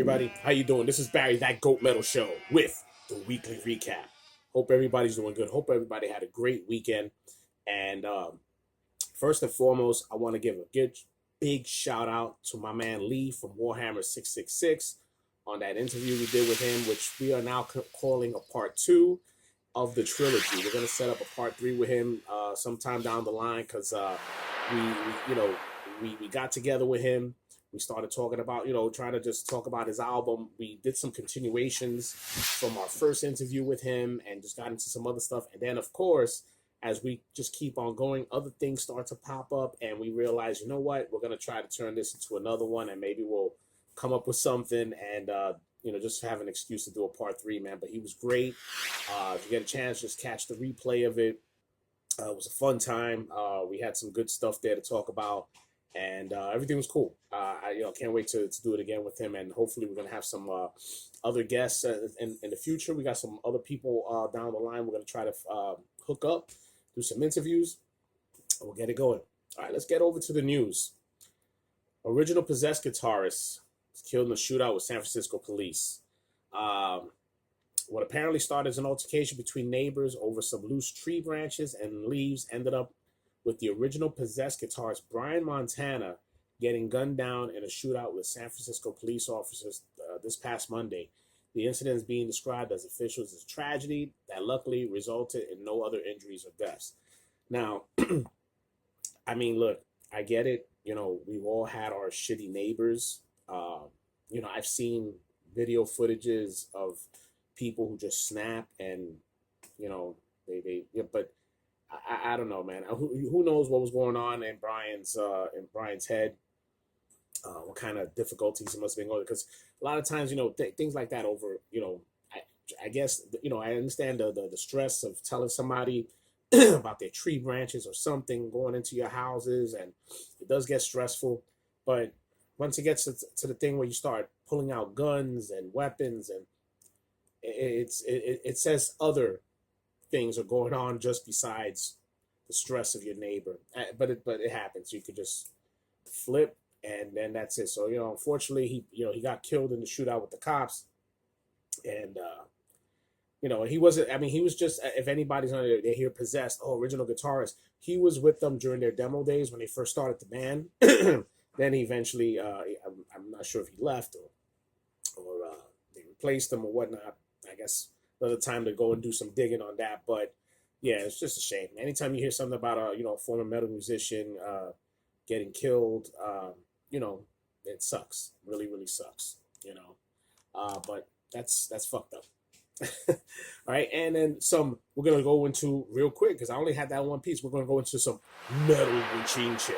everybody? How you doing? This is Barry, that Goat Metal Show, with the weekly recap. Hope everybody's doing good. Hope everybody had a great weekend. And first and foremost, I want to give a good, big shout out to my man Lee from Warhammer 666 on that interview we did with him, which we are now calling a part 2 of the trilogy. We're going to set up a part 3 with him sometime down the line because we got together with him. We started talking about, trying to just talk about his album. We did some continuations from our first interview with him and just got into some other stuff. And then, of course, as we just keep on going, other things start to pop up and we realize, you know what, we're going to try to turn this into another one and maybe we'll come up with something and, just have an excuse to do a part 3, man. But he was great. If you get a chance, just catch the replay of it. It was a fun time. We had some good stuff there to talk about. And everything was cool. I can't wait to do it again with him, and hopefully we're gonna have some other guests in the future. We got some other people down the line. We're gonna try to hook up, do some interviews, and we'll get it going. All right, let's get over to the news. Original Possessed guitarist was killed in a shootout with San Francisco police. What apparently started as an altercation between neighbors over some loose tree branches and leaves ended up with the original Possessed guitarist Brian Montana getting gunned down in a shootout with San Francisco police officers this past Monday. The incident is being described as officials as a tragedy that luckily resulted in no other injuries or deaths. Now, I mean, look, I get it. We've all had our shitty neighbors. I've seen video footages of people who just snap and, but I don't know, man. Who knows what was going on in Brian's head? What kind of difficulties he must have been going? Because a lot of times, things like that over, I guess, I understand the stress of telling somebody about their tree branches or something going into your houses, and it does get stressful. But once it gets to the thing where you start pulling out guns and weapons, and it says other things are going on just besides the stress of your neighbor, but it happens. You could just flip, and then that's it. So unfortunately, he got killed in the shootout with the cops, and he wasn't. I mean, he was just. If anybody's on there, they hear Possessed. Oh, original guitarist. He was with them during their demo days when they first started the band. Then he eventually, I'm not sure if he left or they replaced him or whatnot. I guess another time to go and do some digging on that. But yeah, it's just a shame. Anytime you hear something about a former metal musician getting killed, it sucks. Really, really sucks. But that's fucked up. All right, and then we're gonna go into real quick because I only had that one piece. We're gonna go into some metal bochinche.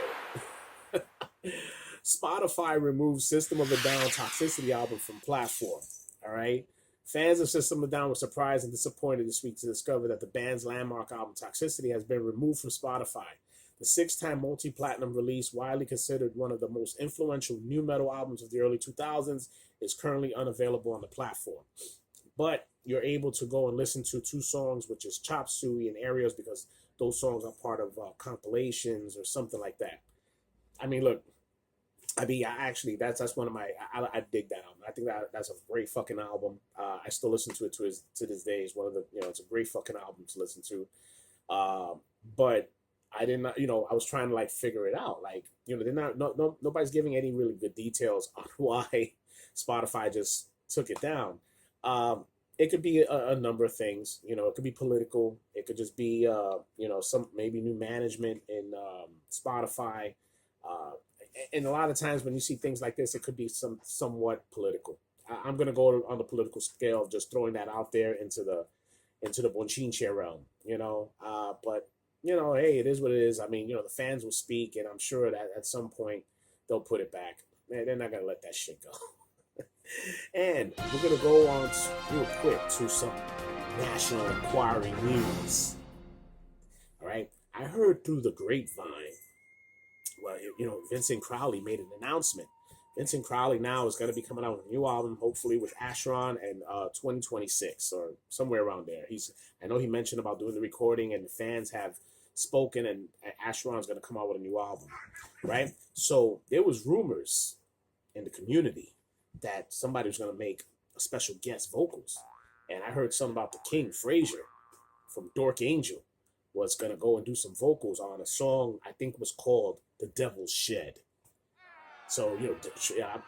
Spotify removed System of a Down Toxicity album from platform. All right. Fans of System of a Down were surprised and disappointed this week to discover that the band's landmark album Toxicity has been removed from Spotify. The 6-time multi-platinum release, widely considered one of the most influential new metal albums of the early 2000s, is currently unavailable on the platform. But you're able to go and listen to 2 songs, which is Chop Suey and Areas, because those songs are part of compilations or something like that. I mean, look, that's one of my, I dig that album. I think that's a great fucking album. I still listen to it to this day. It's one of the, it's a great fucking album to listen to. But I didn't, I was trying to figure it out. Nobody's giving any really good details on why Spotify just took it down. It could be a number of things, it could be political. It could just be, some maybe new management in Spotify. And a lot of times when you see things like this, it could be somewhat political. I'm going to go on the political scale of just throwing that out there into the bochinche realm, but hey, it is what it is. I mean, the fans will speak, and I'm sure that at some point they'll put it back. Man, they're not going to let that shit go. And we're going to go on real quick to some national inquiry news. All right. I heard through the grapevine, well, Vincent Crowley made an announcement. Vincent Crowley now is going to be coming out with a new album, hopefully with Ashron in 2026 or somewhere around there. I know he mentioned about doing the recording, and the fans have spoken, and Ashron's going to come out with a new album, right? So there was rumors in the community that somebody was gonna make a special guest vocals, and I heard something about the King Frazier from Dork Angel was gonna go and do some vocals on a song I think was called "The Devil's Shed." So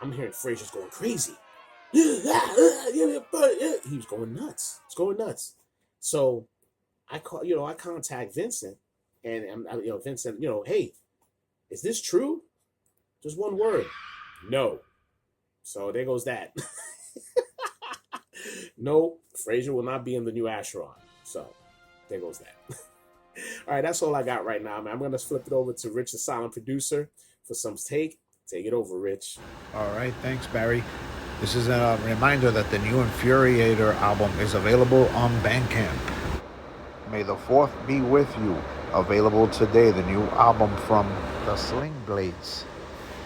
I'm hearing Frazier's going crazy. He was going nuts. It's going nuts. So I contact Vincent, and Vincent, hey, is this true? Just one word, no. So there goes that. No, Frazier will not be in the new Asheron. So there goes that. All right, that's all I got right now, man. I'm gonna flip it over to Rich, the silent producer, for some take. Take it over, Rich. All right, thanks, Barry. This is a reminder that the new Infuriator album is available on Bandcamp. May the 4th be with you. Available today, the new album from the Sling Blades,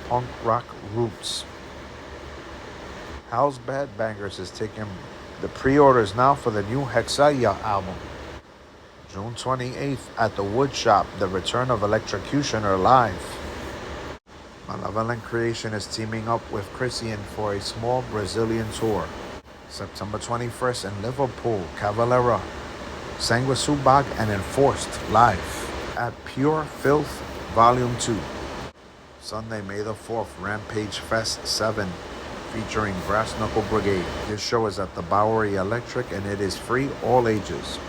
Punk Rock Roots. House Bad Bangers is taking the pre-orders now for the new Hexaya album. June 28th at the Wood Shop, the return of Electrocutioner live. Malevolent Creation is teaming up with Christian for a small Brazilian tour. September 21st in Liverpool, Cavalera, Sanguisubag and Enforced live at Pure Filth Volume 2. Sunday, May the 4th, Rampage Fest 7 featuring Brass Knuckle Brigade. This show is at the Bowery Electric and it is free all ages.